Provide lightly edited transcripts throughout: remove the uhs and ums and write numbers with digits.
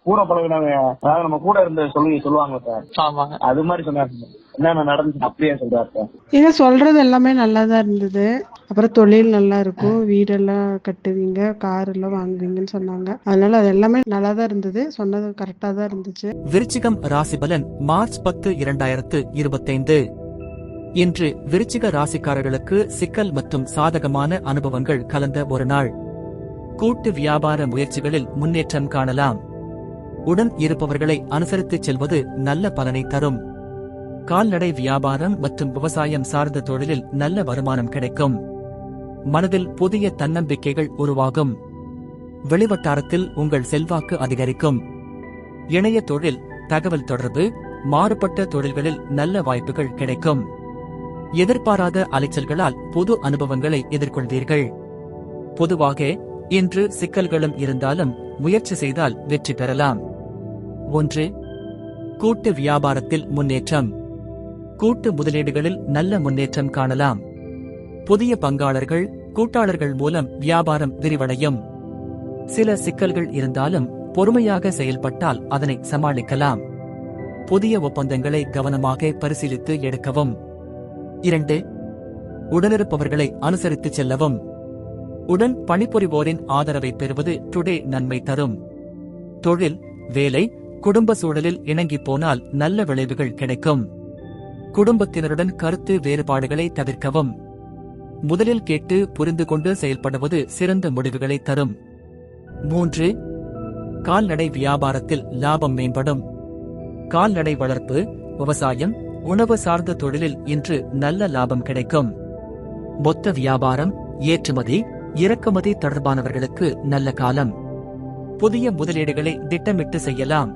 கூட பழகினவங்க, அதாவது நம்ம கூட இருந்த சொல்லுவாங்க சார், அது மாதிரி சொன்னாரு. என்னென்ன நடந்துச்சு அப்படியே சொல்றாரு சார். நீங்க சொல்றது எல்லாமே நல்லாதான் இருந்தது. அப்புறம் தொழில் நல்லா இருக்கும், வீடெல்லாம் கட்டுவீங்க, கார் எல்லாம் வாங்குவீங்கன்னு சொன்னாங்க. அதனால அது எல்லாமே நல்லாதான் இருந்தது, சொன்னது கரெக்டா தான் இருந்துச்சு. விருச்சிகம் ராசிபலன் மார்ச் 10, 2025. இன்று விருச்சிக ராசிக்காரர்களுக்கு சிக்கல் மற்றும் சாதகமான அனுபவங்கள் கலந்த ஒரு நாள். கூட்டு வியாபார முயற்சிகளில் முன்னேற்றம் காணலாம். உடன் இருப்பவர்களை அனுசரித்துச் செல்வது நல்ல பலனை தரும். கால்நடை வியாபாரம் மற்றும் விவசாயம் சார்ந்த தொழிலில் நல்ல வருமானம் கிடைக்கும். மனதில் புதிய தன்னம்பிக்கைகள் உருவாகும். வெளிவட்டாரத்தில் உங்கள் செல்வாக்கு அதிகரிக்கும். இணைய தொழில், தகவல் தொடர்பு, மாறுபட்ட தொழில்களில் நல்ல வாய்ப்புகள் கிடைக்கும். எதிர்பாராத அலைச்சல்களால் புது அனுபவங்களை எதிர்கொள்வீர்கள். பொதுவாக இன்று சிக்கல்களும் இருந்தாலும் முயற்சி செய்தால் வெற்றி பெறலாம். 1. கூட்டு வியாபாரத்தில் முன்னேற்றம். கூட்டு முதலீடுகளில் நல்ல முன்னேற்றம் காணலாம். புதிய பங்காளர்கள், கூட்டாளர்கள் மூலம் வியாபாரம் விரிவடையும். சில சிக்கல்கள் இருந்தாலும் பொறுமையாக செயல்பட்டால் அதனை சமாளிக்கலாம். புதிய ஒப்பந்தங்களை கவனமாக பரிசீலித்து எடுக்கவும். 2. உடனிருப்பவர்களை அனுசரித்துச் செல்லவும். உடன் பணிபுரிவோரின் ஆதரவை பெறுவது டுடே நன்மை தரும். தொழில், வேலை, குடும்ப சூழலில் இணங்கி போனால் நல்ல விளைவுகள் கிடைக்கும். குடும்பத்தினருடன் கருத்து வேறுபாடுகளை தவிர்க்கவும். முதலில் கேட்டு புரிந்து கொண்டு செயல்படுவது சிறந்த முடிவுகளை தரும். 3. கால்நடை வியாபாரத்தில் லாபம் மேம்படும். கால்நடை வளர்ப்பு, விவசாயம், உணவு சார்ந்த தொழிலில் இன்று நல்ல லாபம் கிடைக்கும். மொத்த வியாபாரம், ஏற்றுமதி, இறக்குமதி தொடர்பானவர்களுக்கு நல்ல காலம். புதிய முதலீடுகளை திட்டமிட்டு செய்யலாம்.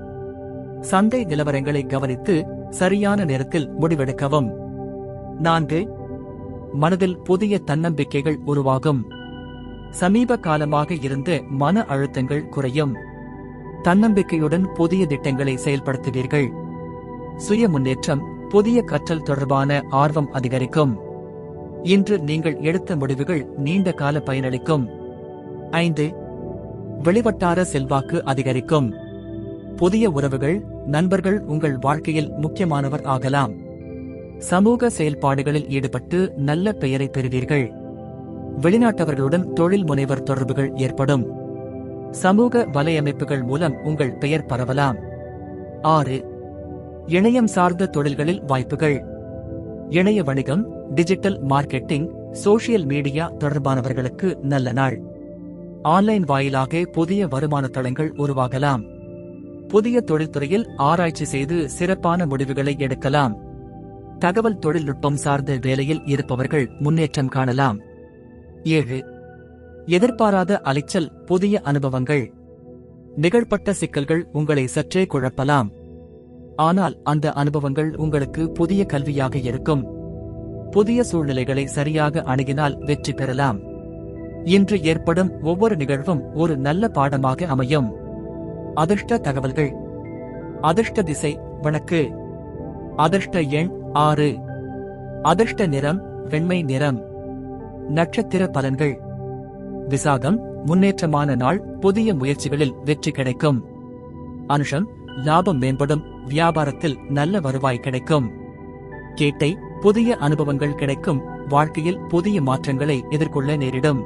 சந்தை நிலவரங்களை கவனித்து சரியான நேரத்தில் முடிவெடுக்கவும். 4. மனதில் புதிய தன்னம்பிக்கைகள் உருவாகும். சமீப காலமாக இருந்த மன அழுத்தங்கள் குறையும். தன்னம்பிக்கையுடன் புதிய திட்டங்களை செயல்படுத்துவீர்கள். சுய முன்னேற்றம், புதிய கற்றல் தொடர்பான ஆர்வம் அதிகரிக்கும். இன்று நீங்கள் எடுத்த முடிவுகள் நீண்ட கால பயனளிக்கும். 5. வெளிவட்டார செல்வாக்கு அதிகரிக்கும். புதிய உறவுகள், நண்பர்கள் உங்கள் வாழ்க்கையில் முக்கியமானவர் ஆகலாம். சமூக செயல்பாடுகளில் ஈடுபட்டு நல்ல பெயரை பெறுவீர்கள். வெளிநாட்டவர்களுடன் தொழில் முனைவர் தொடர்புகள் ஏற்படும். சமூக வலையமைப்புகள் மூலம் உங்கள் பெயர் பரவலாம். 6. இணையம் சார்ந்த தொழில்களில் வாய்ப்புகள். இணைய வணிகம், டிஜிட்டல் மார்க்கெட்டிங், சோஷியல் மீடியா தொடர்பானவர்களுக்கு நல்ல நாள். ஆன்லைன் வாயிலாக புதிய வருமான தளங்கள் உருவாகலாம். புதிய தொழில்துறையில் ஆராய்ச்சி செய்து சிறப்பான முடிவுகளை எடுக்கலாம். தகவல் தொழில்நுட்பம் சார்ந்த வேலையில் இருப்பவர்கள் முன்னேற்றம் காணலாம். 7. எதிர்பாராத அலைச்சல், புதிய அனுபவங்கள். நிகழ்பட்ட சிக்கல்கள் உங்களை சற்றே குழப்பலாம். ஆனால் அந்த அனுபவங்கள் உங்களுக்கு புதிய கல்வியாக இருக்கும். புதிய சூழ்நிலைகளை சரியாக அணுகினால் வெற்றி பெறலாம். இன்று ஏற்படும் ஒவ்வொரு நிகழ்வும் ஒரு நல்ல பாடமாக அமையும். அதிர்ஷ்ட தகவல்கள். அதிர்ஷ்ட திசை வடக்கு. அதிர்ஷ்ட எண் 6. அதிர்ஷ்ட நிறம் வெண்மை நிறம். நட்சத்திர பலன்கள். விசாகம், முன்னேற்றமான நாள், புதிய முயற்சிகளில் வெற்றி கிடைக்கும். அனுஷம், லாபம் மேம்படும், வியாபாரத்தில் நல்ல வருவாய் கிடைக்கும். கேட்டை, புதிய அனுபவங்கள் கிடைக்கும், வாழ்க்கையில் புதிய மாற்றங்களை எதிர்கொள்ள நேரிடும்.